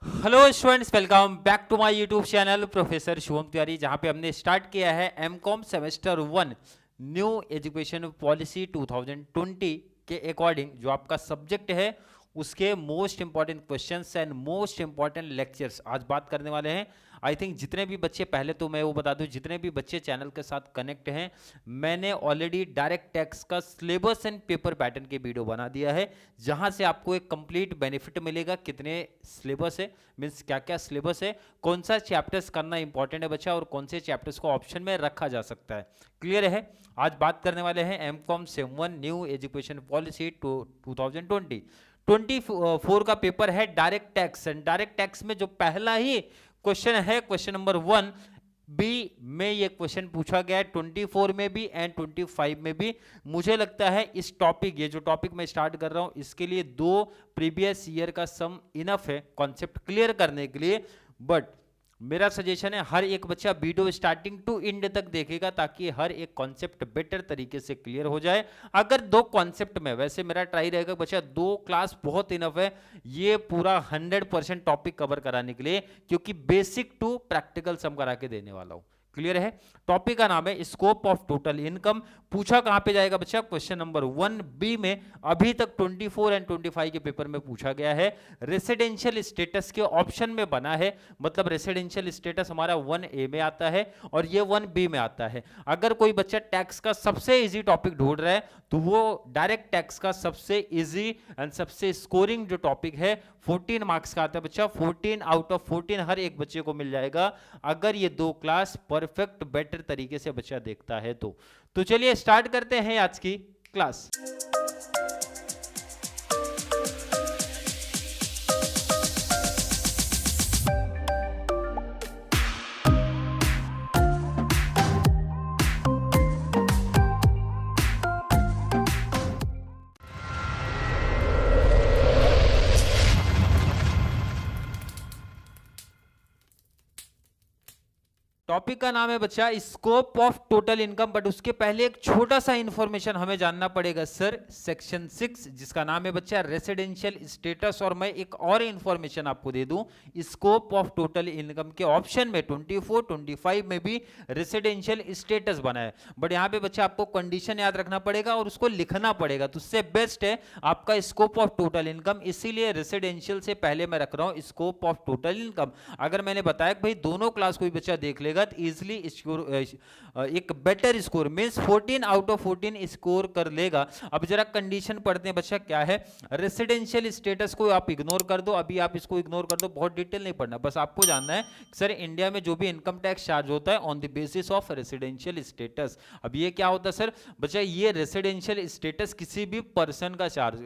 Hello students, welcome back to my YouTube channel professor Shubham Tiwari, जहां पे हमने स्टार्ट किया है MCom semester 1 new education policy 2020 के अकॉर्डिंग जो आपका सब्जेक्ट है उसके most important questions and most important lectures आज बात करने वाले हैं। आई थिंक जितने भी बच्चे, पहले तो मैं वो बता दूं, जितने भी बच्चे चैनल के साथ कनेक्ट हैं, मैंने ऑलरेडी डायरेक्ट टैक्स का सिलेबस एंड पेपर पैटर्न के वीडियो बना दिया है, जहां से आपको एक कंप्लीट बेनिफिट मिलेगा। कितने सिलेबस है, मीन्स क्या क्या सिलेबस है, कौन सा चैप्टर्स करना इंपॉर्टेंट है बच्चा, और कौन से चैप्टर्स को ऑप्शन में रखा जा सकता है। क्लियर है? आज बात करने वाले हैं MCom sem 1 new education policy 2020 24 का पेपर है direct tax. And direct tax में जो पहला ही क्वेश्चन है, क्वेश्चन नंबर 1 बी में ये क्वेश्चन पूछा गया है 24 में भी एंड 25 में भी। मुझे लगता है इस टॉपिक, ये जो टॉपिक मैं स्टार्ट कर रहा हूं, इसके लिए 2 प्रीवियस ईयर का सम इनफ है कॉन्सेप्ट क्लियर करने के लिए। बट मेरा सजेशन है हर एक बच्चा वीडियो स्टार्टिंग टू एंड तक देखेगा, ताकि हर एक कॉन्सेप्ट बेटर तरीके से क्लियर हो जाए। अगर 2 कॉन्सेप्ट में, वैसे मेरा ट्राई रहेगा बच्चा 2 क्लास बहुत इनफ है ये पूरा 100% टॉपिक कवर कराने के लिए, क्योंकि बेसिक टू प्रैक्टिकल सम करा के देने वाला हूं। क्लियर है? टॉपिक का नाम है स्कोप ऑफ टोटल इनकम। पूछा कहां पे जाएगा बच्चा? क्वेश्चन नंबर 1 बी में। अभी तक 24 एंड 25 के पेपर में पूछा गया है। रेसिडेंशियल स्टेटस के ऑप्शन में बना है, मतलब रेसिडेंशियल स्टेटस हमारा 1A में आता है और ये 1B में आता है। अगर कोई बच्चा टैक्स का सबसे इजी टॉपिक ढूंढ रहा है तो वो डायरेक्ट टैक्स का सबसे इजी एंड सबसे स्कोरिंग जो टॉपिक है 14 मार्क्स का आता है बच्चा। 14 आउट ऑफ 14 हर एक बच्चे को मिल जाएगा अगर ये 2 क्लास परफेक्ट बेटर तरीके से बच्चा देखता है तो चलिए स्टार्ट करते हैं आज की क्लास। टॉपिक का नाम है बच्चा scope of total income. But उसके पहले एक छोटा सा इंफॉर्मेशन हमें जानना पड़ेगा सर, सेक्शन 6 जिसका नाम है बच्चा रेसिडेंशियल स्टेटस। और मैं एक और इंफॉर्मेशन आपको दे दूं, स्कोप ऑफ टोटल इनकम के ऑप्शन में 24 25 में भी रेसिडेंशियल स्टेटस बना है। बट यहां पे बच्चा आपको कंडीशन याद रखना पड़ेगा और उसको लिखना पड़ेगा, तो उससे बेस्ट है आपका स्कोप ऑफ टोटल इनकम। इसीलिए रेसिडेंशियल से पहले मैं रख रहा हूं स्कोप ऑफ टोटल इनकम। अगर मैंने बताया कि भाई दोनों क्लास कोई बच्चा देख लेगा इजिली एक better score means 14 out of 14 score कर लेगा। अब जरा कंडीशन पढ़ते हैं बच्चा क्या है। रेसिडेंशियल स्टेटस को आप इग्नोर कर दो, अभी आप इसको इग्नोर कर दो, बहुत डिटेल नहीं पढ़ना, बस आपको जानना है सर इंडिया में जो भी इनकम टैक्स चार्ज होता है on the basis of residential status. अब ये क्या होता है सर बच्चा, ये रेसिडेंशियल स्टेटस किसी भी पर्सन का चार्ज,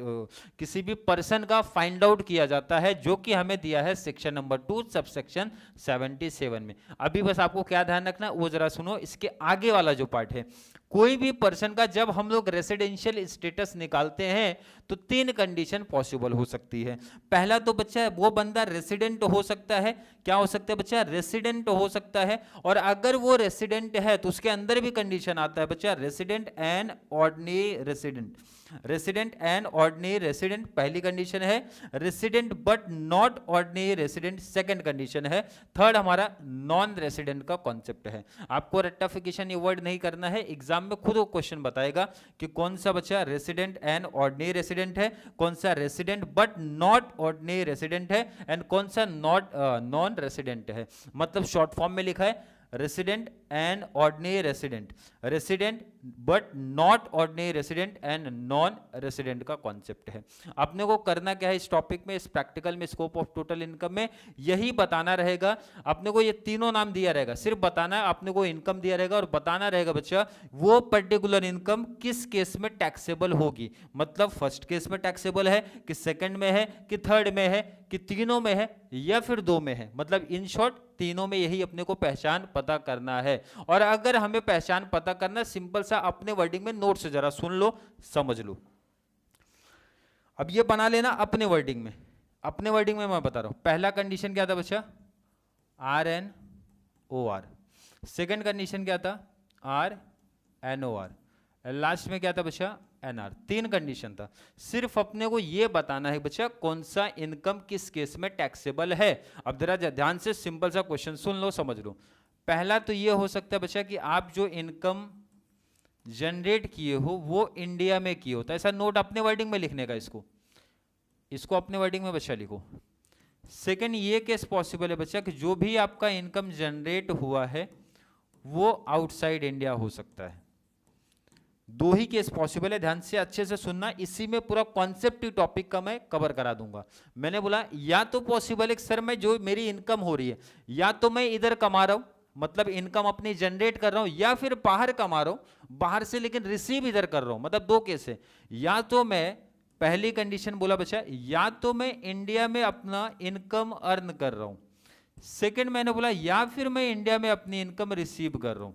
किसी भी पर्सन का फाइंड आउट किया जाता है, जो कि हमें दिया है सेक्शन नंबर 2 सब सेक्शन 77 में। अभी बस आपको क्या ध्यान रखना वो जरा सुनो, इसके आगे वाला जो पार्ट है, कोई भी पर्सन का जब हम लोग रेसिडेंशियल स्टेटस निकालते हैं तो 3 कंडीशन पॉसिबल हो सकती है। पहला तो बच्चा वो बंदा रेसिडेंट हो सकता है। क्या हो सकता है बच्चा? रेसिडेंट हो सकता है। और अगर वो रेसिडेंट है तो उसके अंदर भी कंडीशन आता है बच्चा resident and ordinary resident. Resident and ordinary resident पहली कंडीशन है। Resident but not ordinary resident second condition है। थर्ड हमारा नॉन रेसिडेंट का कॉन्सेप्ट है। आपको रेक्टिफिकेशन ये वर्ड नहीं करना है, एग्जाम में खुद वो क्वेश्चन बताएगा कि कौन सा बच्चा रेसिडेंट एंड ऑर्डिनरी रेसिडेंट है, कौन सा resident but not ordinary resident है एंड कौन सा नॉन रेसिडेंट है। मतलब शॉर्ट फॉर्म में लिखा है resident and ordinary resident, resident but not ordinary resident and non resident का कॉन्सेप्ट है। अपने को करना क्या है इस टॉपिक में, इस प्रैक्टिकल में, स्कोप ऑफ टोटल इनकम में यही बताना रहेगा। अपने को ये तीनों नाम दिया रहेगा, सिर्फ बताना है अपने को, इनकम दिया रहेगा और बताना रहेगा बच्चा वो पर्टिकुलर इनकम किस केस में टैक्सेबल होगी। मतलब फर्स्ट केस में टैक्सेबल है कि सेकंड में है कि थर्ड में है कि तीनों में है या फिर 2 में है। मतलब इन शॉर्ट तीनों में यही अपने को पहचान पता करना है। और अगर हमें पहचान पता करना, सिंपल सा अपने वर्डिंग में नोट से जरा सुन लो समझ लो। अब ये बना लेना अपने वर्डिंग में, अपने वर्डिंग में मैं बता रहा हूं। पहला कंडीशन क्या था बच्चा? RNOR। सेकंड कंडीशन क्या था? RNOR। लास्ट में क्या था बच्चा? एनआर, 3 कंडीशन था। सिर्फ अपने को ये बताना है बच्चा कौन सा इनकम किस केस में टैक्सेबल है। अब जरा ध्यान से सिंपल सा क्वेश्चन सुन लो, समझ लो। पहला तो ये हो सकता है बच्चा कि आप जो इनकम जनरेट किए हो वो इंडिया में किए हो, तो ऐसा नोट अपने वर्डिंग में लिखने का, इसको अपने वर्डिंग में बच्चा लिखो। सेकंड ये केस पॉसिबल है बच्चा कि जो भी आपका इनकम जनरेट हुआ है वो आउटसाइड इंडिया हो सकता है। दो ही केस पॉसिबल है, ध्यान से अच्छे से सुनना, इसी में पूरा कॉन्सेप्ट ही टॉपिक का मैं कवर करा दूंगा। मैंने बोला या तो पॉसिबल है सर मैं जो मेरी इनकम हो रही है या तो मैं इधर कमा रहा हूं, मतलब इनकम अपनी जनरेट कर रहा हूं, या फिर बाहर कमा रहा हूं बाहर से लेकिन रिसीव इधर कर रहा हूं। मतलब दो केस है, या तो मैं, पहली कंडीशन बोला बच्चा, या तो मैं इंडिया में अपना इनकम अर्न कर रहा हूं। सेकंड मैंने बोला या फिर मैं इंडिया में अपनी इनकम रिसीव कर रहा हूं।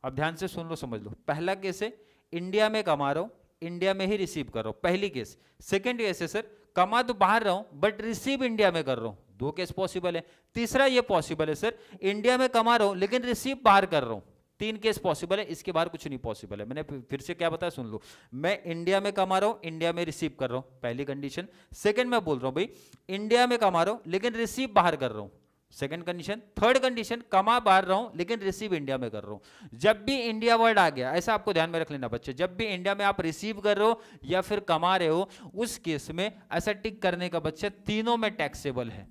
अब ध्यान से सुन लो, समझ लो। पहला केस है इंडिया में कमा रहा हूं, इंडिया में ही रिसीव कर रहा हूं, पहली केस। सेकंड केस है सर कमा तो बाहर रहा हूं बट रिसीव इंडिया में कर रहा हूं, दो केस पॉसिबल है। तीसरा ये पॉसिबल है सर इंडिया में कमा रहा हूं लेकिन रिसीव बाहर कर रहा हूं, तीन केस पॉसिबल है, इसके बाहर कुछ नहीं पॉसिबल है। मैंने फिर से क्या बताया सुन लो, मैं इंडिया में कमा रहा हूं, इंडिया में रिसीव कर रहा हूं, पहली कंडीशन। सेकंड मैं बोल रहा हूं भाई इंडिया में कमा रहा हूं लेकिन रिसीव बाहर कर रहा हूं, सेकंड कंडीशन। थर्ड कंडीशन कमा बाहर रहा हूं लेकिन रिसीव इंडिया में कर रहा हूं। जब भी इंडिया वर्ड आ गया, ऐसा आपको ध्यान में रख लेना बच्चे, जब भी इंडिया में आप रिसीव कर रहे हो या फिर कमा रहे हो, उस केस में ऐसा टिक करने का बच्चे तीनों में टैक्सेबल है।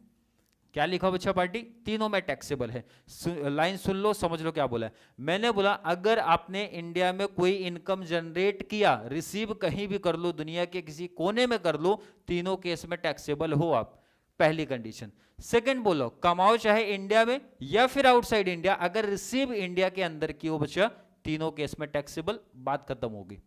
क्या लिखा बच्चा पार्टी, तीनों में टैक्सेबल है। लाइन सुन लो, समझ लो क्या बोला है। मैंने बोला अगर आपने इंडिया में कोई इनकम जनरेट किया, रिसीव कहीं भी कर लो, दुनिया के किसी कोने में कर लो, तीनों केस में टैक्सेबल हो आप, पहली कंडीशन। सेकंड बोलो कमाओ चाहे इंडिया में या फिर आउटसाइड इंडिया, अगर रिसीव इंडिया के अंदर की हो बच्चा, तीनों केस में टैक्सेबल, बात खत्म होगी।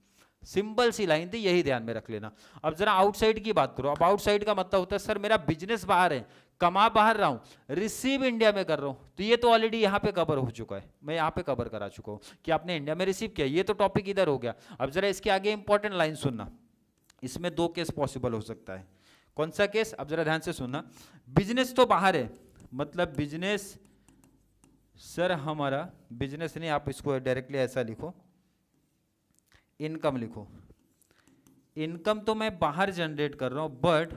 सिंपल सी लाइन थी, यही ध्यान में रख लेना। अब जरा आउटसाइड की बात करो। अब आउटसाइड का मतलब होता है सर मेरा बिजनेस बाहर है, कमा बाहर रहा हूं, रिसीव इंडिया में कर रहा हूं, तो ये तो ऑलरेडी यहां पे कवर हो चुका है, मैं यहां पे कवर करा चुका हूं कि आपने इंडिया में रिसीव किया, ये तो टॉपिक इधर हो गया। अब जरा इसके आगे इंपॉर्टेंट लाइन सुनना, इसमें दो केस पॉसिबल हो सकता है। कौन सा केस, अब जरा ध्यान से सुनना। बिजनेस तो बाहर है, मतलब बिजनेस सर हमारा बिजनेस नहीं, आप इसको डायरेक्टली ऐसा लिखो, इनकम लिखो। इनकम तो मैं बाहर जनरेट कर रहा हूं बट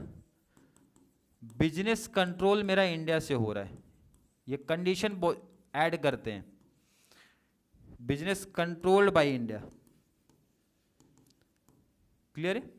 बिजनेस कंट्रोल मेरा इंडिया से हो रहा है, ये कंडीशन ऐड करते हैं, business controlled by India. Clear है,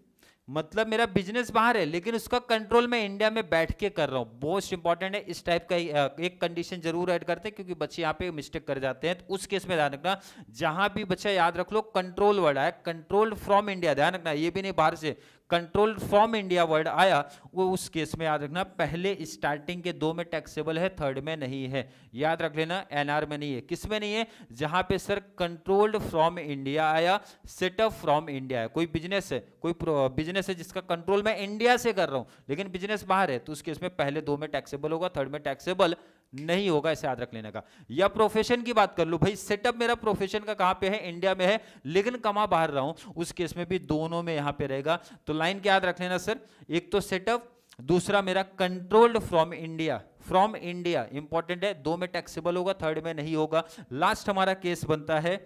मतलब मेरा बिजनेस बाहर है लेकिन उसका कंट्रोल मैं इंडिया में बैठ के कर रहा हूं। मोस्ट इंपॉर्टेंट है, इस टाइप का एक कंडीशन जरूर ऐड करते हैं क्योंकि बच्चे यहां पे मिस्टेक कर जाते हैं, तो उस केस में ध्यान रखना, जहां भी बच्चा याद रख लो कंट्रोल वर्ड आया, कंट्रोल्ड फ्रॉम इंडिया, ध्यान रखना, ये भी नहीं बाहर से, कंट्रोल्ड फ्रॉम इंडिया वर्ड आया, वो उस केस में याद रखना पहले स्टार्टिंग के दो में टैक्सेबल है, थर्ड में नहीं है। याद रख लेना एनआर में नहीं है, किस में नहीं है, जहां पे सर कंट्रोल्ड फ्रॉम इंडिया आया, सेटअप फ्रॉम इंडिया है। कोई बिजनेस है, कोई बिजनेस है जिसका कंट्रोल मैं इंडिया से कर रहा हूं लेकिन बिजनेस बाहर है, तो उस केस में पहले दो में टैक्सेबल होगा, थर्ड में टैक्सेबल नहीं होगा, इसे याद रख लेने का। या प्रोफेशन की बात कर लो, भाई सेटअप मेरा प्रोफेशन का कहां पे है, इंडिया में है लेकिन कमा बाहर रहा हूं, उस केस में भी दोनों में यहां पे रहेगा। तो लाइन क्या याद रख लेना सर, एक तो सेटअप, दूसरा मेरा controlled from India, from India important है, दो में टैक्सेबल होगा, थर्ड में नहीं होगा। लास्ट हमारा केस बनता है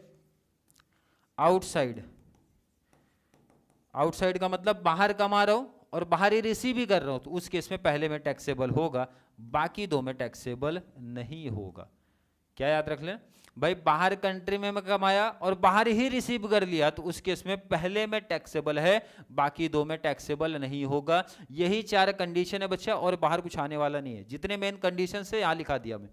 आउटसाइड। आउटसाइड का मतलब बाहर कमा रहा हूं और बाहर ही रिसीव ही कर रहा हूं, तो उस केस में पहले में टैक्सेबल होगा, बाकी दो में टैक्सेबल नहीं होगा। क्या याद रख लें भाई, बाहर कंट्री में मैं कमाया और बाहर ही रिसीव कर लिया, तो उस केस में पहले में टैक्सेबल है, बाकी दो में टैक्सेबल नहीं होगा। यही चार कंडीशन है बच्चा, और बाहर कुछ आने वाला नहीं है। जितने मेन कंडीशन है यहां लिखा दिया, मैं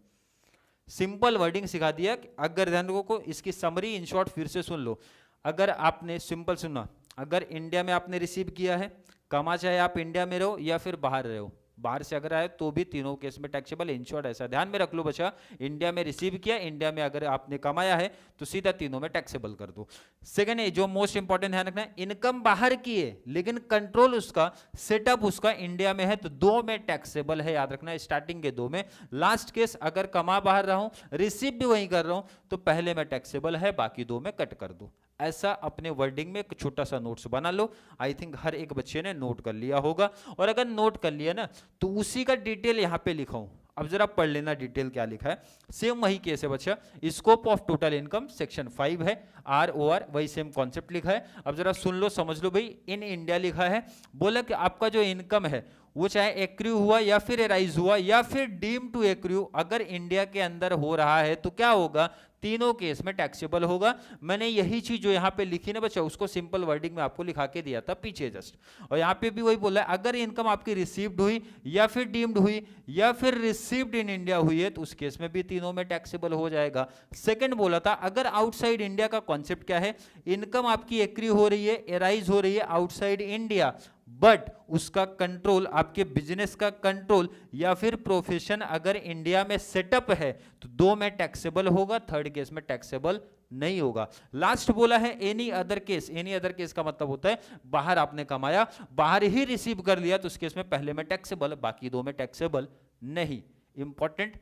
सिंपल वर्डिंग सिखा दिया। अगर ध्यान को इसकी समरी इन शॉर्ट फिर से सुन लो। अगर आपने सिंपल सुना, अगर इंडिया में आपने रिसीव किया है, कमा चाहे आप इंडिया में रहो या फिर बाहर रहो, बाहर से अगर आए तो भी तीनों केस में टैक्सेबल। इन शॉर्ट ऐसा ध्यान में रख लो बच्चा, इंडिया में रिसीव किया, इंडिया में अगर आपने कमाया है तो सीधा तीनों में टैक्सेबल कर दो। सेकंड है जो मोस्ट इंपॉर्टेंट ध्यान रखना है, इनकम बाहर की है लेकिन कंट्रोल उसका, सेटअप उसका इंडिया में है, तो दो में टैक्सेबल है, याद रखना स्टार्टिंग के दो में। लास्ट केस अगर कमा बाहर रहा हूं, रिसीव भी वहीं कर रहा हूं, तो पहले में टैक्सेबल है, बाकी दो में कट कर दो। ऐसा अपने वर्डिंग में एक छोटा सा नोट्स बना लो। आई थिंक हर एक बच्चे ने नोट कर लिया होगा, और अगर नोट कर लिया ना तो उसी का डिटेल यहां पे लिखा हूं, अब जरा पढ़ लेना डिटेल क्या लिखा है। सेम वही केस है बच्चा, scope of total income section 5 है, ROR वही सेम कॉन्सेप्ट लिखा है। अब जरा सुन लो समझ लो भाई, इन इंडिया लिखा है, बोला कि आपका जो इनकम है वो चाहे एक्रू हुआ या फिर एराइज हुआ या फिर डीम टू एक्रू, अगर इंडिया के अंदर हो रहा है तो क्या होगा, तीनों केस में टैक्सेबल होगा। मैंने यही चीज जो यहाँ पे लिखी ना बच्चा, उसको सिंपल वर्डिंग में आपको लिखा के दिया था पीछे जस्ट, और यहाँ पे भी वही बोला है, अगर इनकम आपकी रिसीव्ड हुई या फिर डीम्ड हुई या फिर रिसीव्ड इन इंडिया हुई है तो उस केस में भी तीनों में टैक्सेबल हो जाएगा। सेकंड बोला था, अगर आउटसाइड इंडिया का कॉन्सेप्ट क्या है, इनकम आपकी एक्री हो रही है, एराइज हो रही है आउटसाइड इंडिया, बट उसका कंट्रोल, आपके बिजनेस का कंट्रोल या फिर प्रोफेशन अगर इंडिया में सेटअप है तो दो में टैक्सेबल होगा, थर्ड केस में टैक्सेबल नहीं होगा। लास्ट बोला है any other case, any other case का मतलब होता है बाहर आपने कमाया, बाहर ही रिसीव कर लिया तो उस केस में पहले में टैक्सेबल, बाकी दो में टैक्सेबल नहीं। इंपॉर्टेंट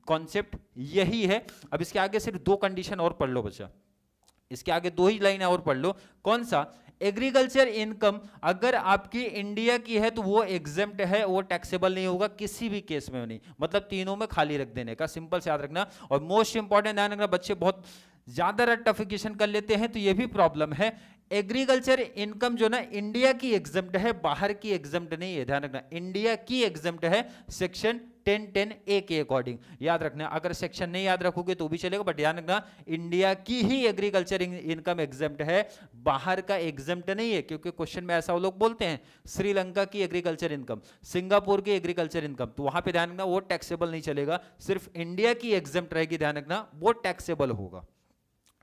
कॉन्सेप्ट यही है। अब इसके आगे सिर्फ दो कंडीशन और पढ़ लो बच्चा, इसके आगे दो ही लाइन और पढ़ लो। कौन सा, एग्रीकल्चर इनकम अगर आपकी इंडिया की है तो वो एग्जेम्प्ट है, वो टैक्सेबल नहीं होगा किसी भी केस में नहीं, मतलब तीनों में खाली रख देने का, सिंपल से याद रखना। और मोस्ट इंपॉर्टेंट ध्यान रखना, बच्चे बहुत ज्यादा रट्टाफिकेशन कर लेते हैं तो ये भी प्रॉब्लम है। एग्रीकल्चर इनकम जो ना इंडिया की एग्जेम्प्ट है, बाहर की एग्जेम्प्ट नहीं है, ध्यान रखना, इंडिया की एग्जेम्प्ट है सेक्शन 10(10)(a) के अकॉर्डिंग, याद रखना। अगर सेक्शन नहीं याद रखोगे तो भी चलेगा, बट ध्यान रखना इंडिया की ही एग्रीकल्चर इनकम एग्जेम्प्ट है, बाहर का एग्जेम्प्ट नहीं है। क्योंकि क्वेश्चन में ऐसा वो लोग बोलते हैं श्रीलंका की एग्रीकल्चर इनकम, सिंगापुर की एग्रीकल्चर इनकम, तो वहां पे ध्यान रखना वो टैक्सेबल नहीं चलेगा, सिर्फ इंडिया की एग्जेम्प्ट रहेगी, ध्यान रखना वो टैक्सेबल होगा।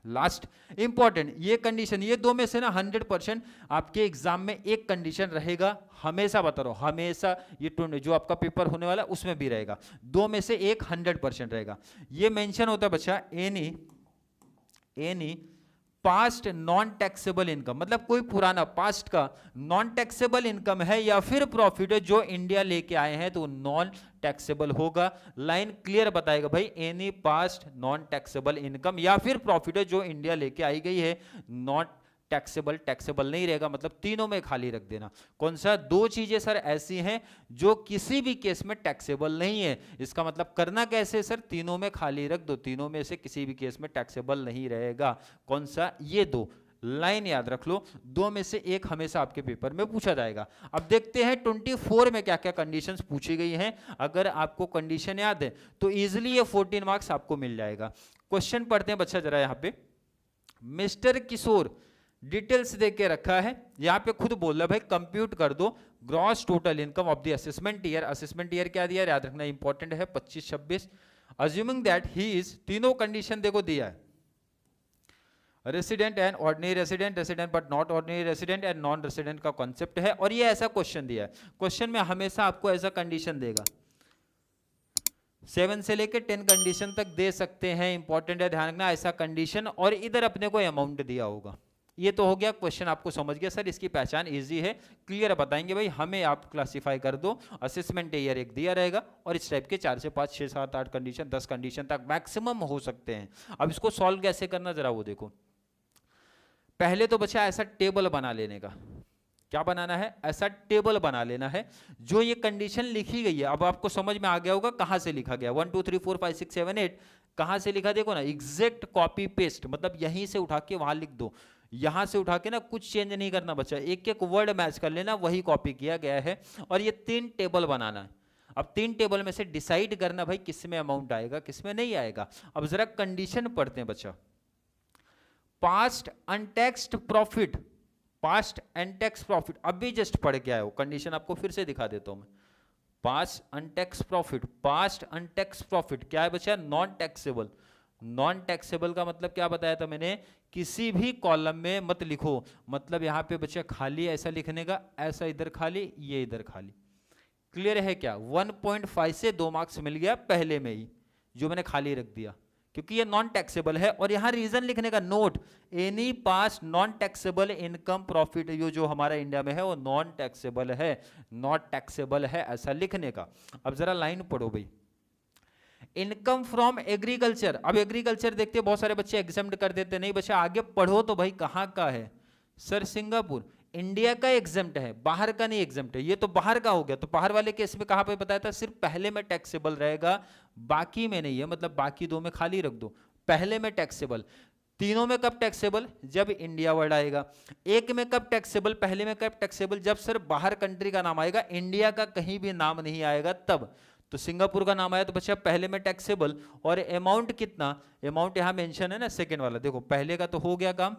लास्ट इंपॉर्टेंट ये कंडीशन, ये दो में से ना 100% आपके एग्जाम में एक कंडीशन रहेगा, हमेशा बता रहा हूं, हमेशा ये जो आपका पेपर होने वाला है उसमें भी रहेगा, दो में से एक 100% रहेगा। ये मेंशन होता है बच्चा, any past non taxable income, मतलब कोई पुराना पास्ट का नॉन टैक्सेबल इनकम है या फिर प्रॉफिट है जो इंडिया लेके आए हैं तो नॉन टैक्सेबल होगा। लाइन क्लियर बताएगा भाई, any past non taxable income या फिर प्रॉफिट है जो इंडिया लेके आई गई है, नॉट टैक्सेबल नहीं रहेगा, मतलब तीनों में खाली रख देना। कौन सा, दो चीजें सर ऐसी हैं जो किसी भी केस में टैक्सेबल नहीं है, इसका मतलब करना कैसे सर, तीनों में खाली रख दो, तीनों में से किसी भी केस में टैक्सेबल नहीं रहेगा। कौन सा, ये दो लाइन याद रख लो, दो में से एक हमेशा आपके पेपर में पूछा जाएगा। अब देखते हैं 24 में क्या क्या कंडीशंस पूछी गई हैं। अगर आपको कंडीशन याद है तो इजीली ये 14 मार्क्स आपको मिल जाएगा। क्वेश्चन पढ़ते हैं बच्चा जरा, यहाँ पे मिस्टर किशोर डिटेल्स दे के रखा है, यहां पे खुद बोल रहा है भाई कंप्यूट कर दो gross total income of the assessment year. Assessment year क्या दिया, याद रखना इंपॉर्टेंट है, 25-26। अज्यूमिंग दैट ही इज, तीनों कंडीशन देखो दिया है, resident and ordinary resident, resident but not ordinary resident and non resident का कॉन्सेप्ट है। और ये ऐसा क्वेश्चन दिया है, क्वेश्चन में हमेशा आपको ऐसा कंडीशन देगा, 7 से लेकर 10 कंडीशन तक दे सकते हैं, इंपॉर्टेंट है ध्यान रखना ऐसा कंडीशन। और इधर अपने को अमाउंट दिया होगा। ये तो हो गया क्वेश्चन, आपको समझ गया सर, इसकी पहचान इजी है, क्लियर बताएंगे भाई, हमें आप क्लासिफाई कर दो। असेसमेंट ईयर एक दिया रहेगा और इस टाइप के 4 से 5, 6, 7, 8 कंडीशन, 10 कंडीशन तक मैक्सिमम हो सकते हैं। अब इसको सॉल्व कैसे करना जरा वो देखो। पहले तो बच्चा ऐसा टेबल बना लेने का, क्या बनाना है, ऐसा टेबल बना लेना है जो ये कंडीशन लिखी गई है। अब आपको समझ में आ गया होगा कहां से लिखा गया, 1 2 3 4 5 6 7 8 कहां से लिखा, देखो ना, एग्जैक्ट कॉपी पेस्ट, मतलब यहीं से उठा के वहां लिख दो, यहां से उठा के ना कुछ चेंज नहीं करना बच्चा, एक एक वर्ड मैच कर लेना, वही कॉपी किया गया है। और ये 3 टेबल बनाना है। अब 3 टेबल में से डिसाइड करना भाई किस में अमाउंट आएगा किस में नहीं आएगा। अब जरा कंडीशन पढ़ते हैं बच्चा, past untaxed profit, past untaxed profit, अभी जस्ट पढ़ के आए हो, कंडीशन आपको फिर से दिखा देता हूं मैं। Past untaxed profit, past untaxed profit क्या है बच्चा, नॉन टैक्सेबल। नॉन टैक्सेबल का मतलब क्या बताया था मैंने, किसी भी कॉलम में मत लिखो, मतलब यहां पे बच्चा खाली ऐसा लिखने का, ऐसा इधर खाली, ये इधर खाली। क्लियर है क्या, 1.5 से 2 मार्क्स मिल गया पहले में ही, जो मैंने खाली रख दिया, क्योंकि ये नॉन टैक्सेबल है। और यहां रीजन लिखने का, note any past non taxable income profit, जो हमारा इंडिया में है वो नॉन टैक्सेबल है, नॉट टैक्सेबल है, ऐसा लिखने का। अब जरा लाइन पढ़ो भाई, इनकम फ्रॉम एग्रीकल्चर। अब एग्रीकल्चर देखते हैं बहुत सारे बच्चे एग्जाम्प्ट कर देते, नहीं बच्चा आगे पढ़ो तो भाई कहां का है सर, सिंगापुर। इंडिया का एग्जम्प्ट है, बाहर का नहीं एग्जम्प्ट है, ये तो बाहर का हो गया। तो बाहर वाले केस में कहां पे बताया था, सिर्फ पहले में टैक्सेबल रहेगा, बाकी में नहीं है, मतलब बाकी दो में खाली रख दो, पहले में टैक्सेबल। तीनों में कब टैक्सेबल, जब इंडिया वर्ड आएगा। एक में कब टैक्सेबल, पहले में कब टैक्सेबल, जब सर बाहर कंट्री का नाम आएगा, इंडिया का कहीं भी नाम नहीं आएगा तब। तो सिंगापुर का नाम आया तो बच्चा पहले में टैक्सेबल। और अमाउंट कितना, अमाउंट यहां मेंशन है ना, सेकंड वाला देखो, पहले का तो हो गया काम,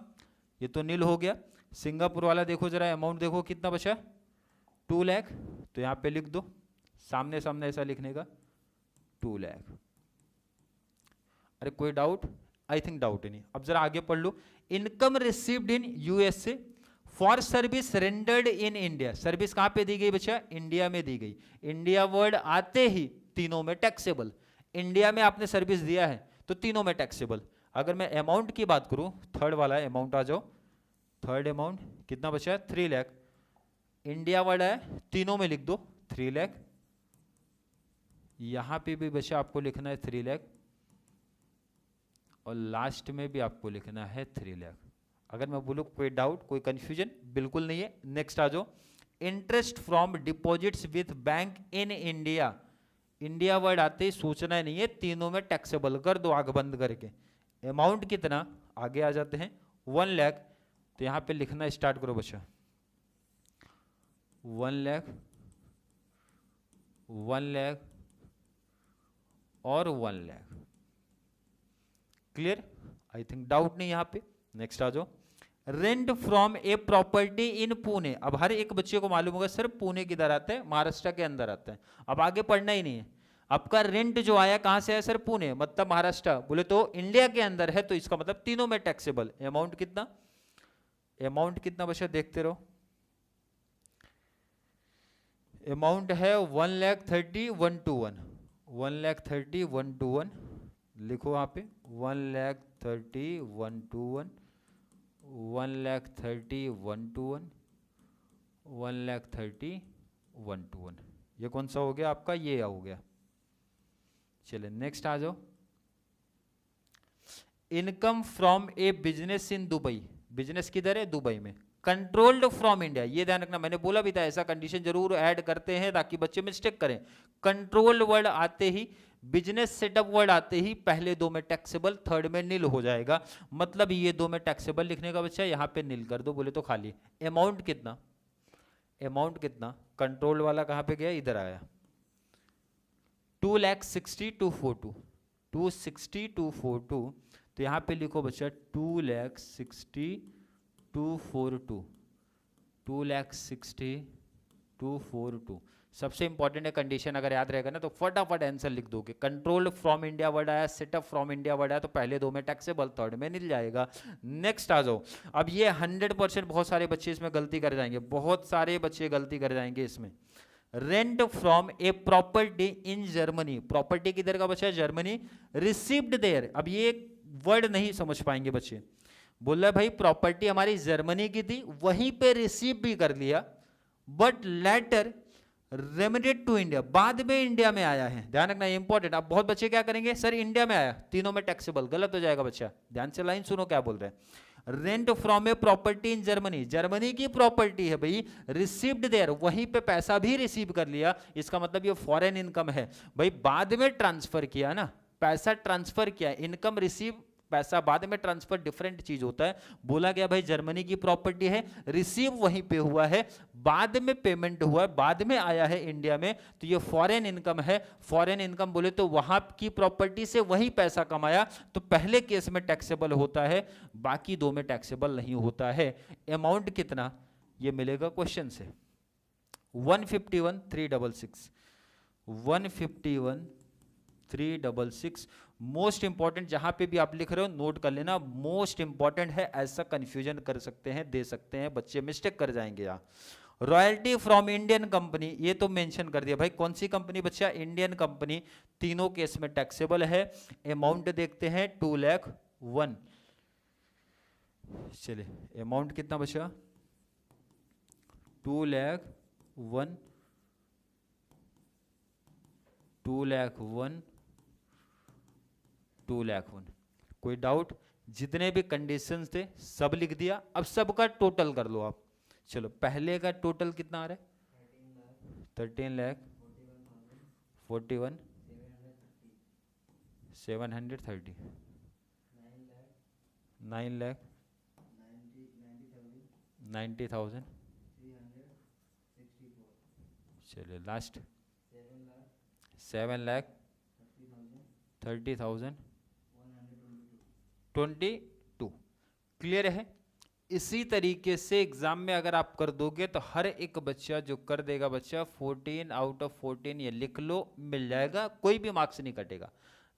ये तो नील हो गया। सिंगापुर वाला देखो जरा, अमाउंट देखो कितना बचा, 2 लाख। तो यहां पे लिख दो, सामने सामने ऐसा लिखने का, 2 लाख। अरे कोई डाउट, आई थिंक डाउट ही नहीं। अब जरा आगे पढ़ लो, income received in USA for service rendered in India. Service कहां पे दी गई बच्चा, इंडिया में दी गई। इंडिया वर्ड आते ही तीनों में टैक्सेबल, इंडिया में आपने सर्विस दिया है तो तीनों में टैक्सेबल। अगर मैं अमाउंट की बात करूं, थर्ड वाला अमाउंट आ जाओ, थर्ड अमाउंट कितना बचा है, 3 लाख। इंडिया वर्ड है, तीनों में लिख दो 3 लाख। यहां पे भी बचा आपको लिखना है 3 लाख, और लास्ट में भी आपको लिखना है 3 लाख। अगर मैं बोलूं कोई डाउट, कोई कंफ्यूजन, बिल्कुल नहीं है। नेक्स्ट आ जाओ, interest from deposits with bank in India. India word आते ही सोचना नहीं है, तीनों में टैक्सेबल कर दो आंख बंद करके। अमाउंट कितना, आगे आ जाते हैं, 1 लाख। तो यहां पे लिखना स्टार्ट करो बच्चा, 1 लाख, 1 लाख और 1 लाख। क्लियर, आई थिंक डाउट नहीं यहां पे। नेक्स्ट आ जाओ, rent from a property in Pune. अब हर एक बच्चे को मालूम होगा सर पुणे किधर आता है, महाराष्ट्र के अंदर आता है। अब आगे पढ़ना ही नहीं है, आपका रेंट जो आया कहां से है सर, पुणे, मतलब महाराष्ट्र। बोले तो इंडिया के अंदर है, तो इसका मतलब तीनों में टैक्सेबल। अमाउंट कितना, अमाउंट कितना बच्चा देखते रहो, अमाउंट है 1,30,121, 1,30,121 लिखो वहां पे, 1,30,121, 1,30,121, 1,30,121। ये कौन सा हो गया आपका, ये हो गया। चलिए नेक्स्ट आ जाओ, income from A business in Dubai. Business किधर है, दुबई में, कंट्रोल्ड फ्रॉम इंडिया। ये ध्यान रखना, मैंने बोला भी था ऐसा कंडीशन जरूर ऐड करते हैं ताकि बच्चे मिस्टेक करें। कंट्रोल्ड वर्ड आते ही, बिजनेस सेटअप वर्ड आते ही पहले दो में टैक्सेबल, थर्ड में नील हो जाएगा। मतलब ये दो में टैक्सेबल लिखने का बच्चा, यहां पे नील कर दो, बोले तो खाली। अमाउंट कितना, अमाउंट कितना, कंट्रोल्ड वाला कहां पे गया, इधर आया, 2,60,242, 260,242। तो यहां पे लिखो बच्चा 2,60,242, 2,60,242। सबसे इंपॉर्टेंट है कंडीशन, अगर याद रहेगा ना तो फटाफट आंसर लिख दोगे। कंट्रोल फ्रॉम इंडिया वर्ड आया, सेटअप फ्रॉम इंडिया वर्ड आया, तो पहले दो में टैक्सेबल, थर्ड में मिल जाएगा। नेक्स्ट आ जाओ, अब ये 100% बहुत सारे बच्चे इसमें गलती कर जाएंगे, बहुत सारे बच्चे गलती कर जाएंगे इसमें। Rent from a property in Germany, property किधर का बच्चा है, जर्मनी, रिसीव्ड देयर। अब ये वर्ड नहीं समझ पाएंगे बच्चे, बोल रहा भाई प्रॉपर्टी हमारी जर्मनी की थी, वहीं पे रिसीव भी कर लिया, but letter remitted to India, बाद में इंडिया में आया है। ध्यान रखना, ये इंपॉर्टेंट। अब बहुत बच्चे क्या करेंगे, सर इंडिया में आया, तीनों में टैक्सेबल, गलत हो जाएगा बच्चा। ध्यान से लाइन सुनो क्या बोल रहे हैं। Rent from a property in Germany, Germany की प्रॉपर्टी है भाई, रिसीव्ड देयर, वहीं पे पैसा भी रिसीव कर लिया, इसका मतलब ये फॉरेन इनकम है भाई, बाद में ट्रांसफर किया ना, पैसा ट्रांसफर किया, इनकम रिसीव, पैसा बाद में ट्रांसफर डिफरेंट चीज होता है। बोला गया भाई जर्मनी की प्रॉपर्टी है, रिसीव वहीं पे हुआ है, बाद में पेमेंट हुआ है, बाद में आया है इंडिया में, तो ये फॉरेन इनकम है। फॉरेन इनकम बोले तो वहां की प्रॉपर्टी से वही पैसा कमाया, तो पहले केस में टैक्सेबल होता है, बाकी दो में टैक्सेबल नहीं होता है। अमाउंट कितना, ये मिलेगा क्वेश्चन से, 151,366, 151,366। मोस्ट इंपॉर्टेंट, जहां पे भी आप लिख रहे हो नोट कर लेना, मोस्ट इंपॉर्टेंट है, ऐसा कंफ्यूजन कर सकते हैं, दे सकते हैं बच्चे, मिस्टेक कर जाएंगे यहाँ। रॉयल्टी फ्रॉम इंडियन कंपनी, ये तो मेंशन कर दिया भाई, कौन सी कंपनी बच्चा, इंडियन कंपनी, तीनों केस में टैक्सेबल है। अमाउंट देखते हैं 2,01,000। चलिए अमाउंट कितना बचा, 2,01,000, 2,01,000, 2,01,000। कोई डाउट, जितने भी कंडीशंस थे सब लिख दिया, अब सबका टोटल कर लो आप। चलो पहले का टोटल कितना आ रहा है? 13 लाख 41 730 9 लाख 90,000 चलिए लास्ट 7 लाख 30,000 22। क्लियर है? इसी तरीके से एग्जाम में अगर आप कर दोगे तो हर एक बच्चा जो कर देगा बच्चा 14 आउट ऑफ 14 ये लिख लो, मिल जाएगा, कोई भी मार्क्स नहीं कटेगा।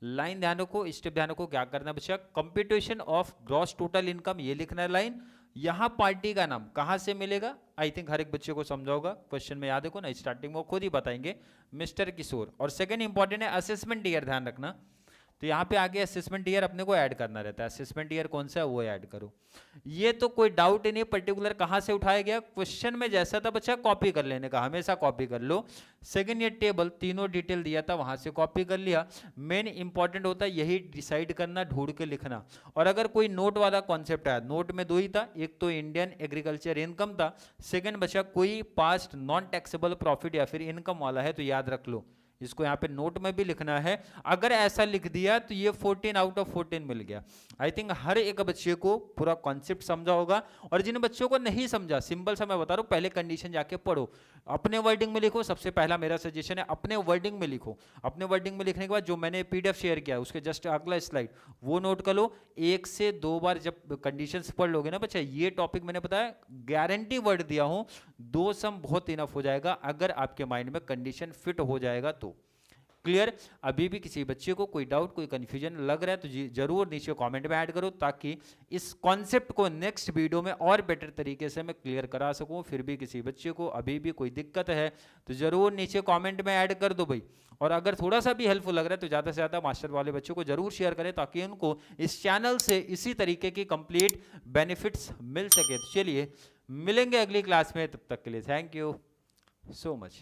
लाइन ध्यान रखो, स्टेप ध्यान रखो, क्या करना है बच्चा, computation of gross total income ये लिखना है लाइन। यहां पार्टी का नाम कहां से मिलेगा, आई थिंक हर एक बच्चे को समझा होगा, क्वेश्चन में याद देखो ना, स्टार्टिंग में खुद ही बताएंगे, मिस्टर किशोर। और सेकंड इंपॉर्टेंट है असेसमेंट ईयर, ध्यान रखना। तो यहाँ पे आगे असेसमेंट ईयर अपने को ऐड करना रहता है, असेसमेंट ईयर कौन सा है वो ऐड करो। ये तो कोई डाउट नहीं पर्टिकुलर कहाँ से उठाया गया, क्वेश्चन में जैसा था बच्चा कॉपी कर लेने का, हमेशा कॉपी कर लो। सेकंड ईयर टेबल तीनों डिटेल दिया था वहां से कॉपी कर लिया। मेन इंपॉर्टेंट होता है यही डिसाइड करना, ढूंढ के लिखना। और अगर कोई नोट वाला कॉन्सेप्ट आया, नोट में दो ही था, एक तो इंडियन एग्रीकल्चर इनकम था, सेकंड बच्चा कोई पास्ट नॉन टैक्सेबल प्रॉफिट या फिर इनकम वाला है तो याद रख लो, इसको यहाँ पे नोट में भी लिखना है। अगर ऐसा लिख दिया तो ये 14 आउट ऑफ 14 मिल गया। आई थिंक हर एक बच्चे को पूरा कॉन्सेप्ट समझा होगा। और जिन बच्चों को नहीं समझा, सिंपल सा मैं बता रहा हूँ, पहले कंडीशन जाके पढ़ो, अपने वर्डिंग में लिखो। सबसे पहला मेरा सजेशन है अपने वर्डिंग में लिखो। अपने वर्डिंग में लिखने के बाद जो मैंने पीडीएफ शेयर किया है उसके जस्ट अगला स्लाइड वो नोट कर लो। 1 से 2 बार जब कंडीशंस पढ़ लोगे ना बच्चा, ये टॉपिक मैंने बताया गारंटी वर्ड दिया हूं, 2 सम बहुत इनफ हो जाएगा अगर आपके माइंड में कंडीशन फिट हो जाएगा तो। क्लियर? अभी भी किसी बच्चे को कोई डाउट, कोई कंफ्यूजन लग रहा है तो जरूर नीचे कमेंट में ऐड करो, ताकि इस कॉन्सेप्ट को नेक्स्ट वीडियो में और बेटर तरीके से मैं क्लियर करा सकूं। फिर भी किसी बच्चे को अभी भी कोई दिक्कत है तो जरूर नीचे कमेंट में ऐड कर दो भाई। और अगर थोड़ा सा भी हेल्पफुल लग रहा है तो ज़्यादा से ज़्यादा मास्टर वाले बच्चों को जरूर शेयर करें, ताकि उनको इस चैनल से इसी तरीके की कंप्लीट बेनिफिट्स मिल सके। तो चलिए मिलेंगे अगली क्लास में, तब तक के लिए थैंक यू सो मच।